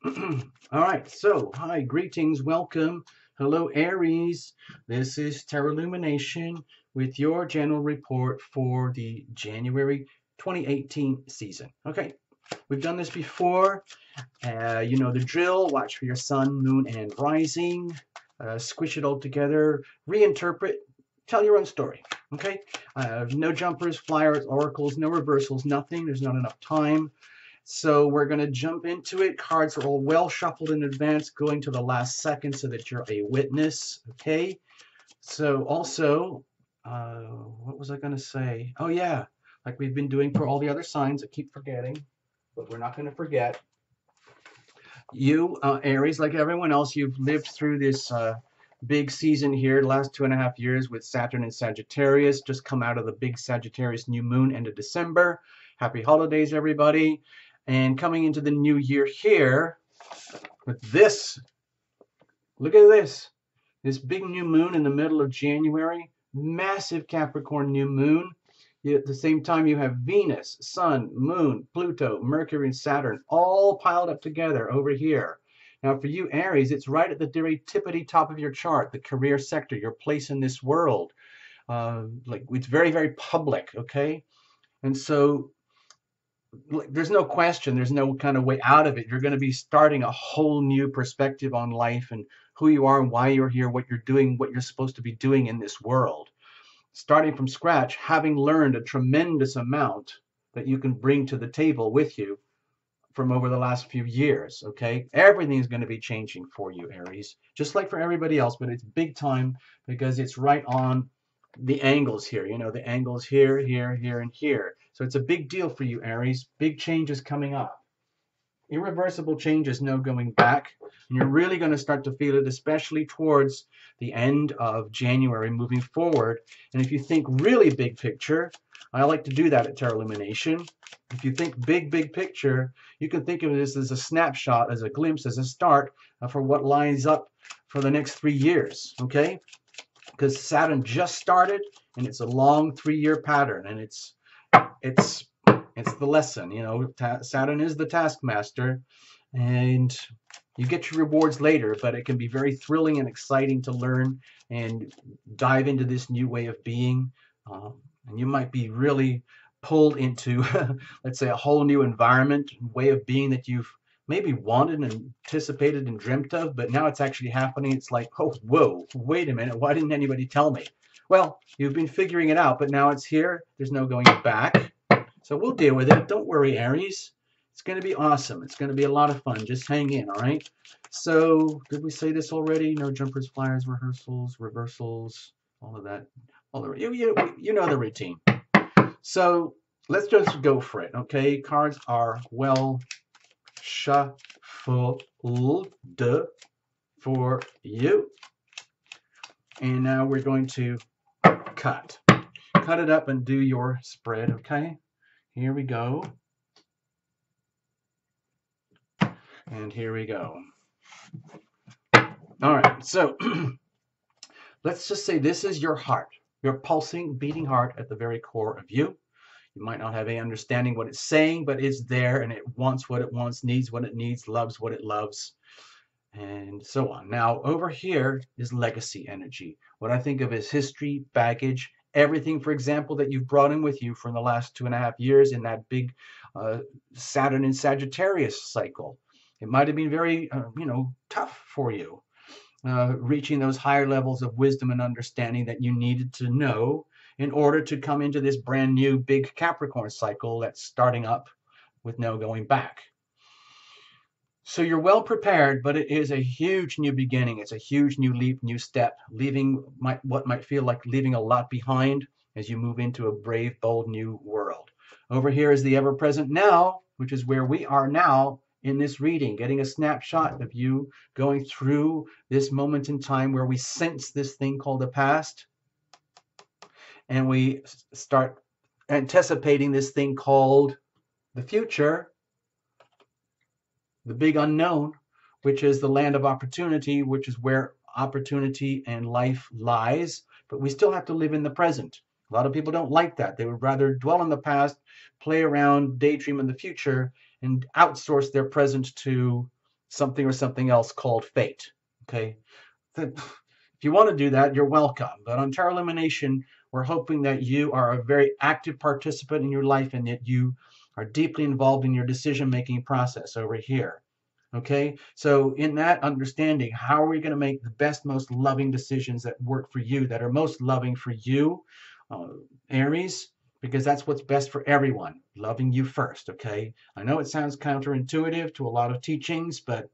All right, so hi, greetings, welcome. Hello, Aries. This is Terra Lumination with your general report for the January 2018 season. Okay, we've done this before. You know the drill. Watch for your sun, moon, and rising. Squish it all together, reinterpret, tell your own story. Okay, no jumpers, flyers, oracles, no reversals, nothing. There's not enough time. So we're going to jump into it. Cards are all well shuffled in advance, going to the last second so that you're a witness. Okay. So also, what was I going to say? Oh, yeah. Like we've been doing for all the other signs. I keep forgetting, but we're not going to forget. You, Aries, like everyone else, you've lived through this big season here, the last 2.5 years with Saturn and Sagittarius. Just come out of the big Sagittarius new moon, end of December. Happy holidays, everybody. And coming into the new year here with this, look at this big new moon in the middle of January, massive Capricorn new moon. At the same time, you have Venus, Sun, Moon, Pluto, Mercury, and Saturn all piled up together over here. Now, for you, Aries, it's right at the very tippity top of your chart, the career sector, your place in this world. Like it's very, very public, okay? And so there's no question, there's no kind of way out of it. You're going to be starting a whole new perspective on life and who you are and why you're here, what you're doing, what you're supposed to be doing in this world. Starting from scratch, having learned a tremendous amount that you can bring to the table with you from over the last few years, okay? Everything's going to be changing for you, Aries, just like for everybody else, but it's big time because it's right on the angles here, you know, the angles here, here, here, and here. So it's a big deal for you, Aries. Big changes coming up. Irreversible changes, no going back. And you're really going to start to feel it, especially towards the end of January moving forward. And if you think really big picture, I like to do that at Terra Illumination. If you think big, big picture, you can think of this as a snapshot, as a glimpse, as a start for what lines up for the next 3 years, okay? Because Saturn just started, and it's a long 3-year pattern, and it's the lesson. You know, Saturn is the taskmaster, and you get your rewards later, but it can be very thrilling and exciting to learn and dive into this new way of being. And you might be really pulled into, let's say, a whole new environment, way of being that you've maybe wanted and anticipated and dreamt of, but now it's actually happening. It's like, oh, whoa, wait a minute. Why didn't anybody tell me? Well, you've been figuring it out, but now it's here. There's no going back. So we'll deal with it. Don't worry, Aries. It's going to be awesome. It's going to be a lot of fun. Just hang in, all right? So did we say this already? No jumpers, flyers, rehearsals, reversals, all of that. You know the routine. So let's just go for it, okay? Cards are well shuffled for you. And now we're going to cut it up and do your spread, okay? Here we go. And here we go. All right, so let's just say this is your heart, your pulsing, beating heart at the very core of you. You might not have any understanding what it's saying, but it's there and it wants what it wants, needs what it needs, loves what it loves, and so on. Now, over here is legacy energy. What I think of as history, baggage, everything, for example, that you've brought in with you from the last 2.5 years in that big Saturn and Sagittarius cycle. It might have been very, tough for you, reaching those higher levels of wisdom and understanding that you needed to know in order to come into this brand new big Capricorn cycle that's starting up with no going back. So you're well prepared, but it is a huge new beginning. It's a huge new leap, new step, leaving what might feel like leaving a lot behind as you move into a brave, bold new world. Over here is the ever-present now, which is where we are now in this reading, getting a snapshot of you going through this moment in time where we sense this thing called the past, and we start anticipating this thing called the future, the big unknown, which is the land of opportunity, which is where opportunity and life lies. But we still have to live in the present. A lot of people don't like that. They would rather dwell in the past, play around, daydream in the future, and outsource their present to something or something else called fate. Okay, if you want to do that, you're welcome. But on Tarot Illumination, we're hoping that you are a very active participant in your life and that you are deeply involved in your decision-making process over here. Okay, so in that understanding, how are we going to make the best, most loving decisions that work for you, that are most loving for you, uh, Aries? Because that's what's best for everyone, loving you first. Okay, I know it sounds counterintuitive to a lot of teachings, but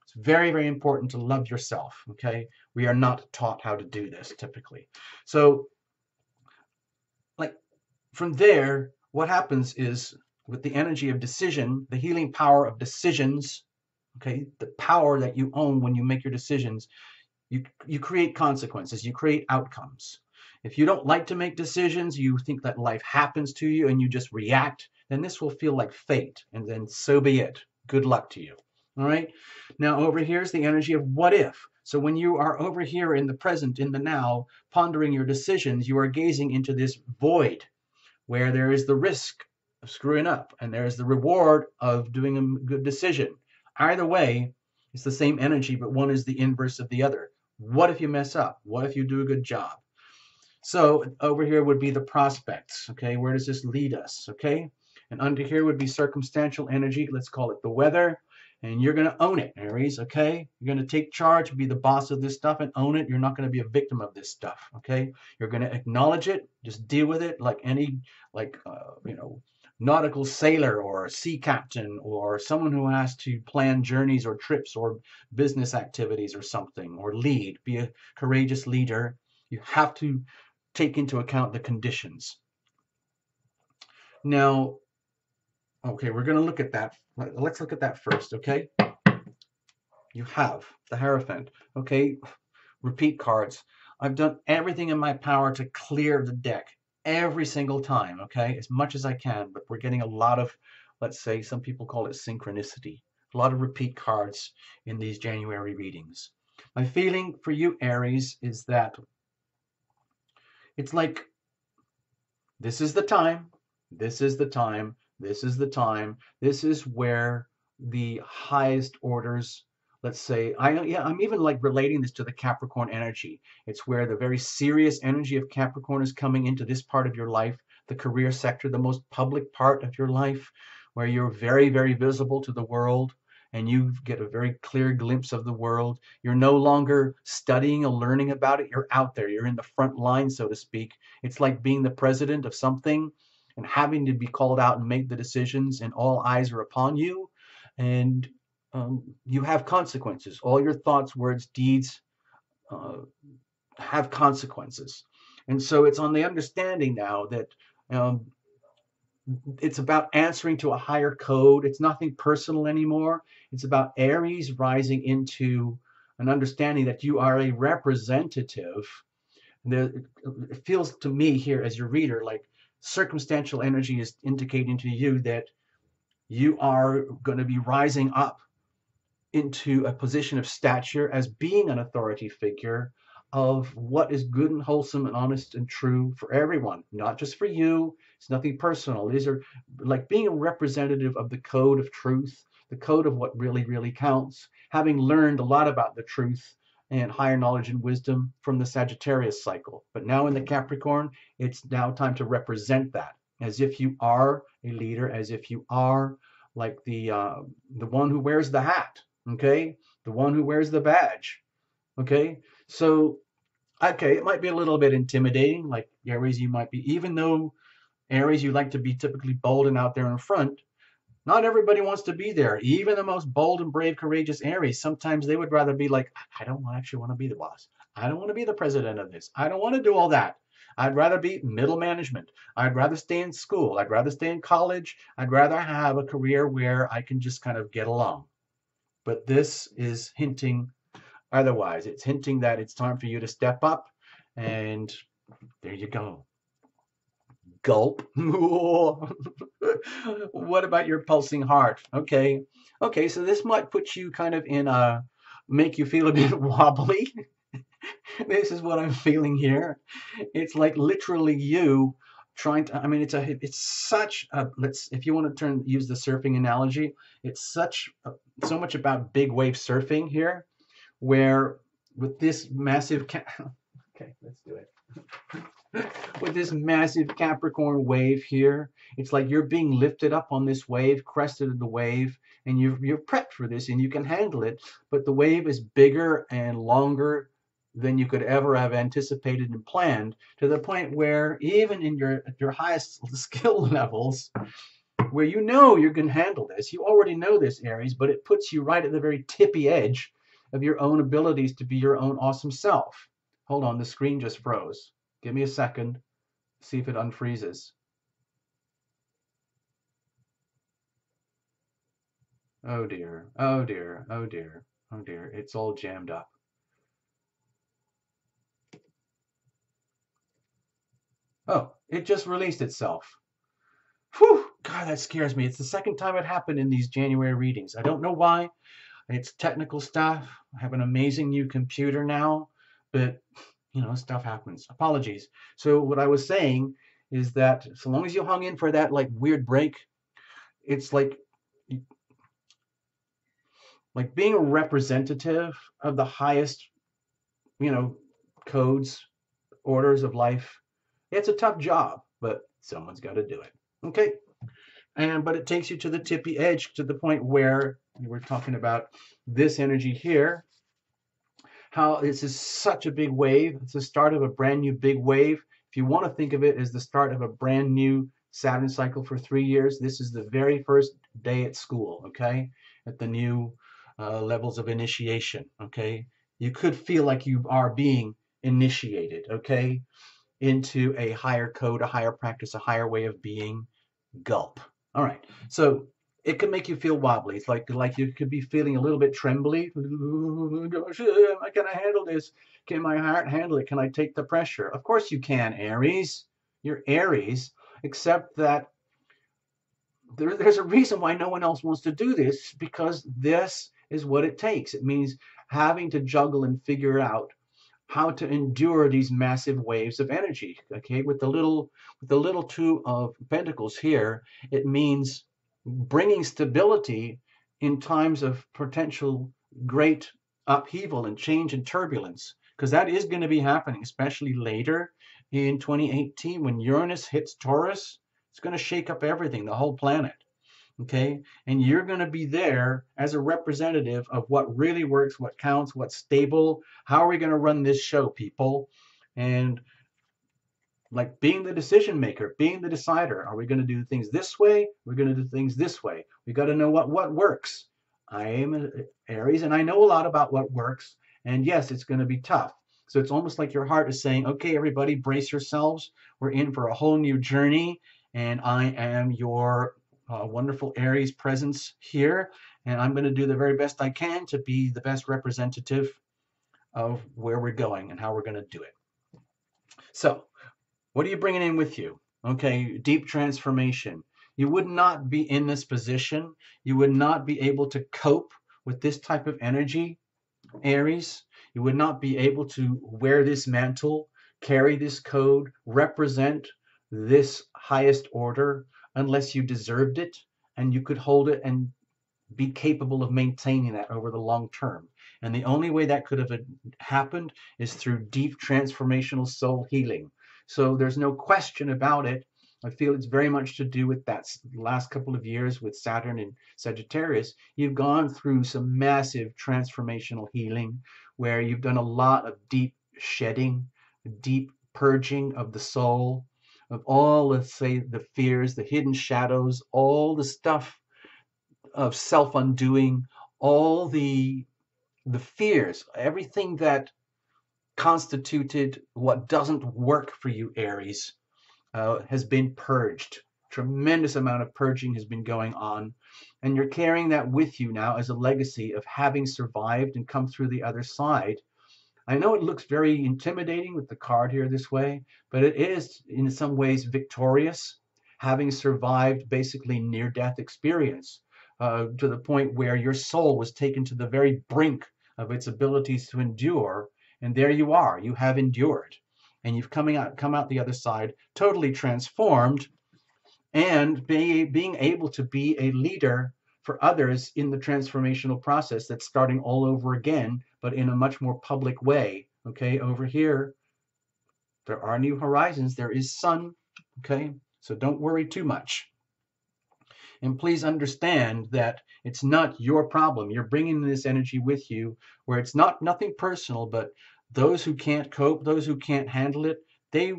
it's very, very important to love yourself. Okay, we are not taught how to do this typically. So, like, from there, what happens is with the energy of decision, the healing power of decisions, okay, the power that you own when you make your decisions, you create consequences, you create outcomes. If you don't like to make decisions, you think that life happens to you and you just react, then this will feel like fate, and then so be it. Good luck to you. All right. Now over here is the energy of what if. So when you are over here in the present, in the now, pondering your decisions, you are gazing into this void where there is the risk of screwing up and there is the reward of doing a good decision. Either way, it's the same energy, but one is the inverse of the other. What if you mess up? What if you do a good job? So over here would be the prospects. Okay, where does this lead us? Okay, and under here would be circumstantial energy. Let's call it the weather. And you're going to own it, Aries. Okay, you're going to take charge, be the boss of this stuff, and own it. You're not going to be a victim of this stuff. Okay, you're going to acknowledge it, just deal with it like any, nautical sailor or a sea captain or someone who has to plan journeys or trips or business activities or something, or lead. Be a courageous leader. You have to take into account the conditions. Now, okay, we're going to look at that. Let's look at that first, okay? You have the Hierophant, okay? Repeat cards. I've done everything in my power to clear the deck every single time, okay? As much as I can, but we're getting a lot of, let's say, some people call it synchronicity. A lot of repeat cards in these January readings. My feeling for you, Aries, is that it's like, this is the time, this is the time, this is the time, this is where the highest orders, let's say, I'm even like relating this to the Capricorn energy. It's where the very serious energy of Capricorn is coming into this part of your life, the career sector, the most public part of your life, where you're very, very visible to the world and you get a very clear glimpse of the world. You're no longer studying or learning about it. You're out there. You're in the front line, so to speak. It's like being the president of something and having to be called out and make the decisions, and all eyes are upon you. And you have consequences. All your thoughts, words, deeds have consequences. And so it's on the understanding now that it's about answering to a higher code. It's nothing personal anymore. It's about Aries rising into an understanding that you are a representative. It feels to me here as your reader like circumstantial energy is indicating to you that you are going to be rising up into a position of stature as being an authority figure of what is good and wholesome and honest and true for everyone, not just for you. It's nothing personal. These are like being a representative of the code of truth, the code of what really, really counts, having learned a lot about the truth and higher knowledge and wisdom from the Sagittarius cycle. But now in the Capricorn, it's now time to represent that as if you are a leader, as if you are like the one who wears the hat, okay? The one who wears the badge, okay? So, okay, it might be a little bit intimidating, like Aries, you might be, even though Aries, you like to be typically bold and out there in front, not everybody wants to be there. Even the most bold and brave, courageous Aries, sometimes they would rather be like, I don't actually want to be the boss. I don't want to be the president of this. I don't want to do all that. I'd rather be middle management. I'd rather stay in school. I'd rather stay in college. I'd rather have a career where I can just kind of get along. But this is hinting otherwise. It's hinting that it's time for you to step up, and there you go. Gulp. What about your pulsing heart? Okay, so this might put you kind of in a, make you feel a bit wobbly. This is what I'm feeling here. It's like literally you trying to, I mean, it's such a, if you want to use the surfing analogy, it's so much about big wave surfing here, where with this massive, okay, let's do it. With this massive Capricorn wave here, it's like you're being lifted up on this wave, crested of the wave, and you're prepped for this and you can handle it, but the wave is bigger and longer than you could ever have anticipated and planned, to the point where even in your highest skill levels, where you know you can handle this, you already know this, Aries, but it puts you right at the very tippy edge of your own abilities to be your own awesome self. Hold on, the screen just froze. Give me a second, see if it unfreezes. Oh dear, oh dear, oh dear, oh dear, it's all jammed up. Oh, it just released itself. Whew, God, that scares me. It's the second time it happened in these January readings. I don't know why. It's technical stuff. I have an amazing new computer now, but you know, stuff happens. Apologies. So what I was saying is that so long as you hung in for that like weird break, it's like being a representative of the highest, you know, codes, orders of life. It's a tough job, but someone's got to do it. Okay. But it takes you to the tippy edge, to the point where we're talking about this energy here, how this is such a big wave. It's the start of a brand new big wave. If you want to think of it as the start of a brand new Saturn cycle for 3 years, this is the very first day at school, okay, at the new levels of initiation, okay. You could feel like you are being initiated, okay, into a higher code, a higher practice, a higher way of being. Gulp. All right. So it can make you feel wobbly. It's like you could be feeling a little bit trembly. Can I handle this? Can my heart handle it? Can I take the pressure? Of course you can, Aries. You're Aries, except that there's a reason why no one else wants to do this, because this is what it takes. It means having to juggle and figure out how to endure these massive waves of energy. Okay, with the little two of pentacles here, it means bringing stability in times of potential great upheaval and change and turbulence, because that is going to be happening, especially later in 2018 when Uranus hits Taurus. It's going to shake up everything, the whole planet. Okay, and you're going to be there as a representative of what really works, what counts, what's stable. How are we going to run this show, people? And like being the decision maker, being the decider. Are we going to do things this way? We're going to do things this way. We got to know what works. I am an Aries, and I know a lot about what works. And yes, it's going to be tough. So it's almost like your heart is saying, okay, everybody, brace yourselves. We're in for a whole new journey. And I am your wonderful Aries presence here. And I'm going to do the very best I can to be the best representative of where we're going and how we're going to do it. So what are you bringing in with you? Okay, deep transformation. You would not be in this position. You would not be able to cope with this type of energy, Aries. You would not be able to wear this mantle, carry this code, represent this highest order unless you deserved it and you could hold it and be capable of maintaining that over the long term. And the only way that could have happened is through deep transformational soul healing. So there's no question about it. I feel it's very much to do with that last couple of years with Saturn and Sagittarius. You've gone through some massive transformational healing where you've done a lot of deep shedding, deep purging of the soul, of all, let's say, the fears, the hidden shadows, all the stuff of self-undoing, all the fears, everything that constituted what doesn't work for you, Aries, has been purged. Tremendous amount of purging has been going on, and you're carrying that with you now as a legacy of having survived and come through the other side. I know it looks very intimidating with the card here this way, but it is in some ways victorious, having survived basically near-death experience to the point where your soul was taken to the very brink of its abilities to endure, and there you are, you have endured. and you've come out the other side totally transformed, and being able to be a leader for others in the transformational process that's starting all over again, but in a much more public way. Okay, over here, there are new horizons. There is sun. Okay, so don't worry too much. And please understand that it's not your problem. You're bringing this energy with you where it's nothing personal, but those who can't cope, those who can't handle it, they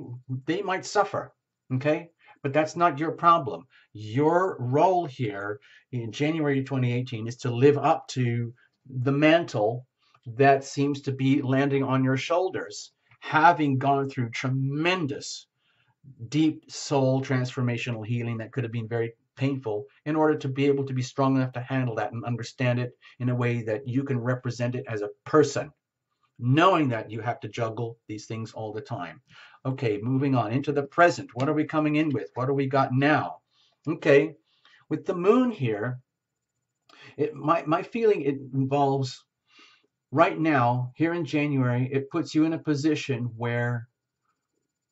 they might suffer. Okay? But that's not your problem. Your role here in January 2018 is to live up to the mantle that seems to be landing on your shoulders, having gone through tremendous deep soul transformational healing that could have been very painful, in order to be able to be strong enough to handle that and understand it in a way that you can represent it as a person, knowing that you have to juggle these things all the time. Okay, moving on into the present. What are we coming in with? What do we got now? Okay, with the moon here, my feeling, it involves right now, here in January, it puts you in a position where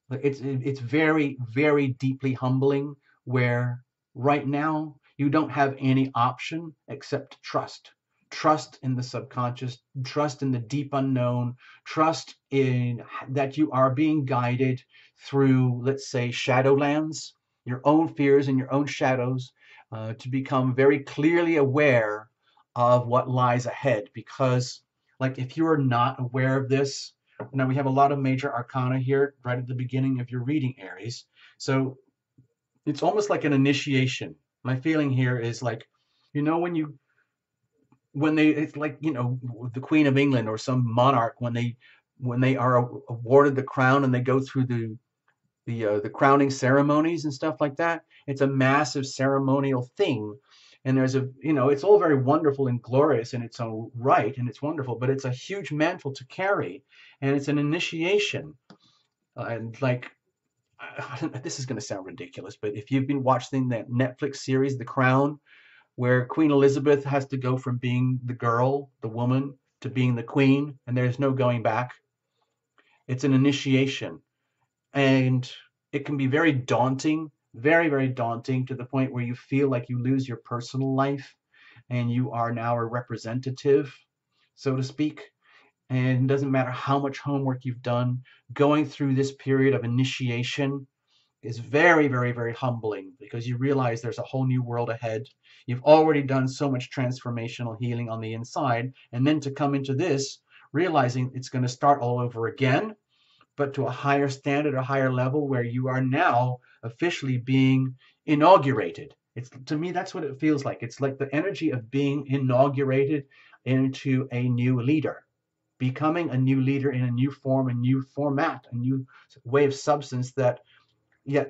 it's very, very deeply humbling, where right now you don't have any option except trust. Trust in the subconscious, trust in the deep unknown, trust in that you are being guided through, let's say, shadowlands, your own fears and your own shadows, to become very clearly aware of what lies ahead. Because, like, if you are not aware of this, now we have a lot of major arcana here right at the beginning of your reading, Aries. So it's almost like an initiation. My feeling here is like, you know, it's like, you know, the Queen of England or some monarch, when they are awarded the crown and they go through the crowning ceremonies and stuff like that. It's a massive ceremonial thing. And there's it's all very wonderful and glorious in its own right, and it's wonderful, but it's a huge mantle to carry, and it's an initiation. And like, this is going to sound ridiculous, but if you've been watching that Netflix series, The Crown, where Queen Elizabeth has to go from being the girl, the woman, to being the queen, and there's no going back, it's an initiation. And it can be very daunting, very, very daunting, to the point where you feel like you lose your personal life and you are now a representative, so to speak. And it doesn't matter how much homework you've done, going through this period of initiation is very, very, very humbling, because you realize there's a whole new world ahead. You've already done so much transformational healing on the inside, and then to come into this, realizing it's going to start all over again, but to a higher standard, a higher level, where you are now officially being inaugurated. It's, to me, that's what it feels like. It's like the energy of being inaugurated into a new leader, becoming a new leader in a new form, a new format, a new way of substance that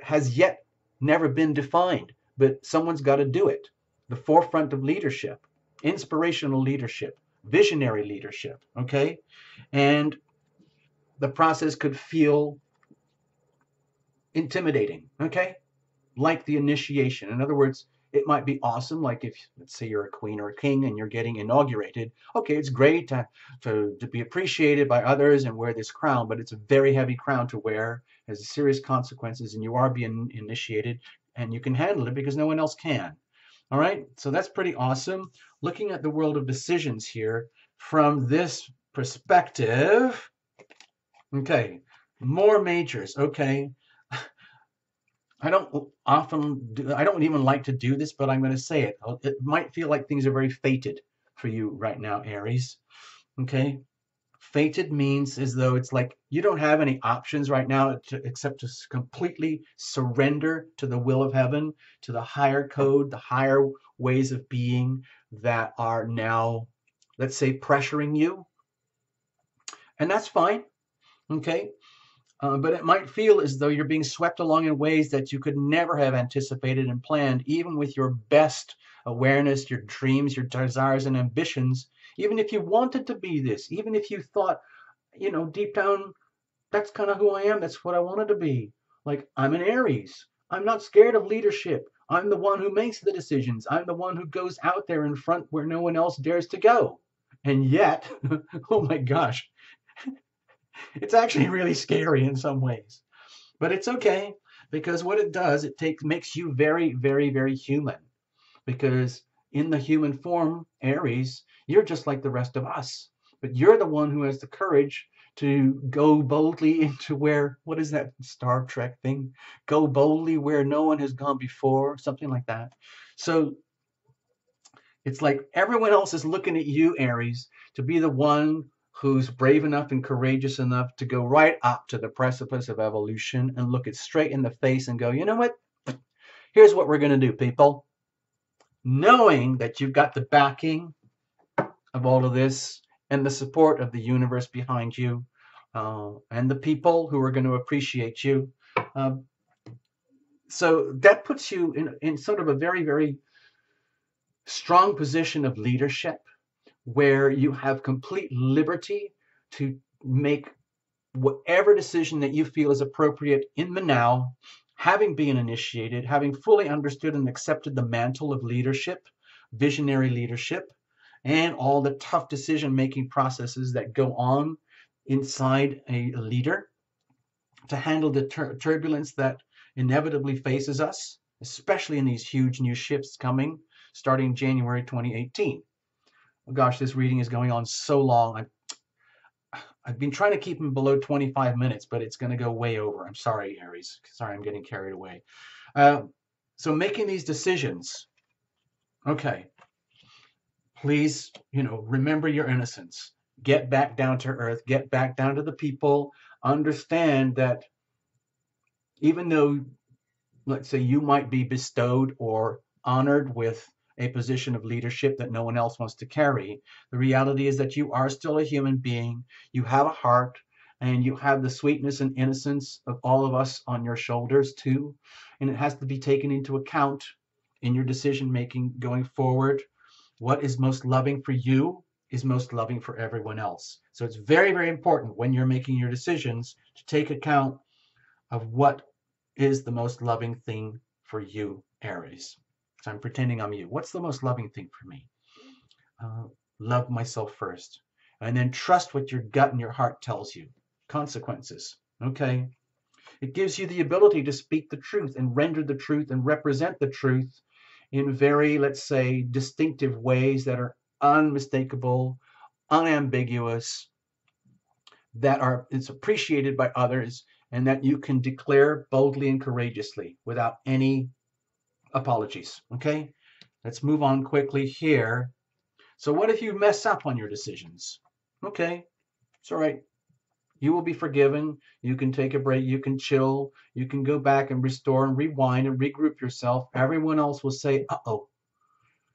has yet never been defined, but someone's got to do it. The forefront of leadership, inspirational leadership, visionary leadership, okay? And the process could feel intimidating, okay? Like the initiation. In other words, it might be awesome, like if, let's say, you're a queen or a king and you're getting inaugurated. Okay, it's great to be appreciated by others and wear this crown, but it's a very heavy crown to wear, has serious consequences, and you are being initiated, and you can handle it because no one else can. All right, so that's pretty awesome. Looking at the world of decisions here from this perspective, okay, more majors, okay. I don't even like to do this, but I'm going to say it. It might feel like things are very fated for you right now, Aries. Okay? Fated means as though it's like you don't have any options right now except to completely surrender to the will of heaven, to the higher code, the higher ways of being that are now, let's say, pressuring you. And that's fine. Okay? But it might feel as though you're being swept along in ways that you could never have anticipated and planned, even with your best awareness, your dreams, your desires and ambitions. Even if you wanted to be this, even if you thought, deep down, that's kind of who I am. That's what I wanted to be. Like, I'm an Aries. I'm not scared of leadership. I'm the one who makes the decisions. I'm the one who goes out there in front where no one else dares to go. And yet, oh my gosh, It's actually really scary in some ways. But it's okay because what it does, makes you very, very, very human. Because in the human form, Aries, you're just like the rest of us. But you're the one who has the courage to go boldly into where, what is that Star Trek thing? Go boldly where no one has gone before, something like that. So it's like everyone else is looking at you, Aries, to be the one who's brave enough and courageous enough to go right up to the precipice of evolution and look it straight in the face and go, you know what? Here's what we're going to do, people. Knowing that you've got the backing of all of this and the support of the universe behind you, and the people who are going to appreciate you. Um, so that puts you in sort of a very, very strong position of leadership where you have complete liberty to make whatever decision that you feel is appropriate in the now, having been initiated, having fully understood and accepted the mantle of leadership, visionary leadership, and all the tough decision-making processes that go on inside a leader to handle the turbulence that inevitably faces us, especially in these huge new shifts coming starting January 2018. Oh gosh, this reading is going on so long. I've been trying to keep them below 25 minutes, but it's going to go way over. I'm sorry, Aries. Sorry, I'm getting carried away. Uh, so making these decisions, okay, please, remember your innocence. Get back down to earth. Get back down to the people. Understand that even though, let's say, you might be bestowed or honored with a position of leadership that no one else wants to carry, the reality is that you are still a human being. You have a heart, and you have the sweetness and innocence of all of us on your shoulders too. And it has to be taken into account in your decision making going forward. What is most loving for you is most loving for everyone else. So it's very, very important when you're making your decisions to take account of what is the most loving thing for you, Aries. So I'm pretending I'm you. What's the most loving thing for me? Uh, Love myself first. And then trust what your gut and your heart tells you. Consequences. Okay? It gives you the ability to speak the truth and render the truth and represent the truth in very, let's say, distinctive ways that are unmistakable, unambiguous, that it's appreciated by others, and that you can declare boldly and courageously without any apologies. Okay, let's move on quickly here. So what if you mess up on your decisions? Okay, it's all right. You will be forgiven. You can take a break. You can chill. You can go back and restore and rewind and regroup yourself. Everyone else will say, uh-oh,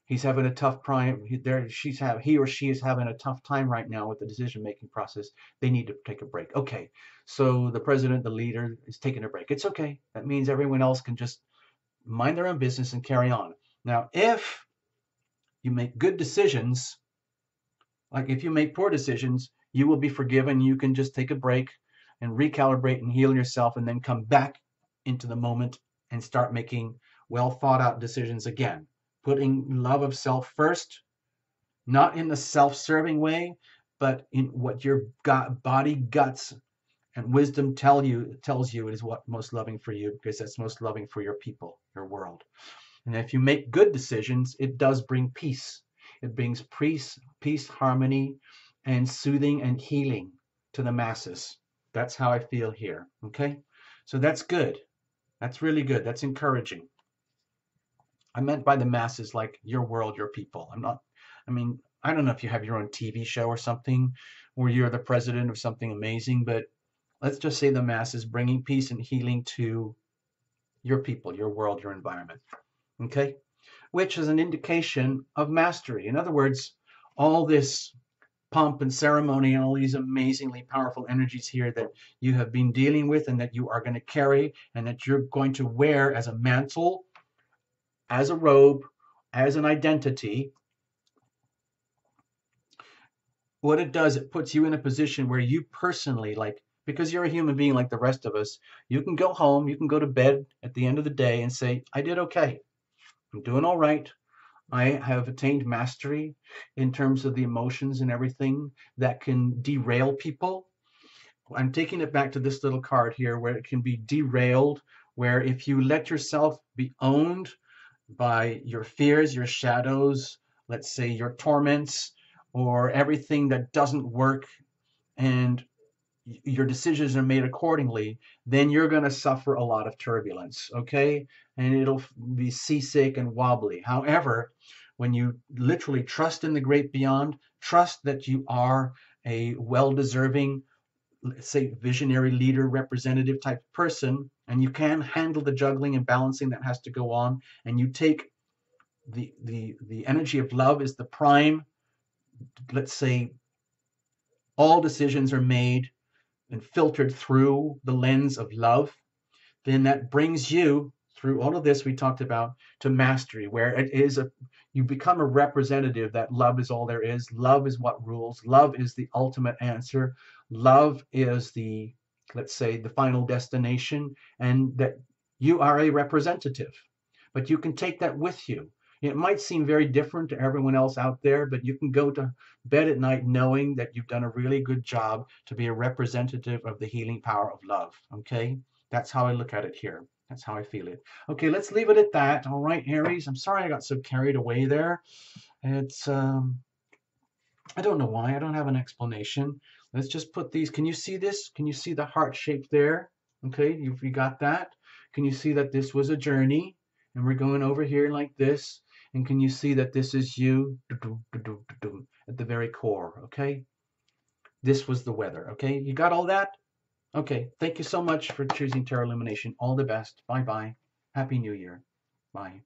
he's having a tough time. He or she is having a tough time right now with the decision-making process. They need to take a break. Okay, so the president, the leader, is taking a break. It's okay. That means everyone else can just mind their own business and carry on. Now, if you make good decisions, like if you make poor decisions, you will be forgiven. You can just take a break and recalibrate and heal yourself and then come back into the moment and start making well thought out decisions again. Putting love of self first, not in the self-serving way, but in what your body, guts, and wisdom tells you is what most loving for you, because that's most loving for your people, your world. And if you make good decisions, it does bring peace. It brings peace, harmony, and soothing and healing to the masses. That's how I feel here. Okay? So that's good. That's really good. That's encouraging. I meant by the masses like your world, your people. I don't know if you have your own TV show or something, or you're the president of something amazing, but let's just say the masses bringing peace and healing to your people, your world, your environment. Okay? Which is an indication of mastery. In other words, all this pomp and ceremony and all these amazingly powerful energies here that you have been dealing with and that you are going to carry and that you're going to wear as a mantle, as a robe, as an identity, what it does, it puts you in a position where you personally, like, because you're a human being like the rest of us, you can go home, you can go to bed at the end of the day and say, I did okay. I'm doing all right. I have attained mastery in terms of the emotions and everything that can derail people I'm taking it back to this little card here where it can be derailed, where if you let yourself be owned by your fears, your shadows, let's say your torments, or everything that doesn't work, and your decisions are made accordingly, then you're going to suffer a lot of turbulence, okay? And it'll be seasick and wobbly. However, when you literally trust in the great beyond, trust that you are a well-deserving, let's say, visionary leader, representative type person, and you can handle the juggling and balancing that has to go on, and you take the energy of love is the prime, let's say, all decisions are made and filtered through the lens of love, then that brings you through all of this we talked about to mastery, where it is you become a representative that love is all there is. Love is what rules. Love is the ultimate answer. Love is the, let's say, the final destination, and that you are a representative. But you can take that with you. It might seem very different to everyone else out there, but you can go to bed at night knowing that you've done a really good job to be a representative of the healing power of love. Okay? That's how I look at it here. That's how I feel it. Okay, let's leave it at that. All right, Aries. I'm sorry I got so carried away there. It's I don't know why. I don't have an explanation. Let's just put these. Can you see this? Can you see the heart shape there? Okay, you got that? Can you see that this was a journey? And we're going over here like this. And can you see that this is you at the very core? Okay, this was the weather. Okay, you got all that? Okay, thank you so much for choosing Tarot Illumination. All the best. Bye-bye. Happy New Year. Bye.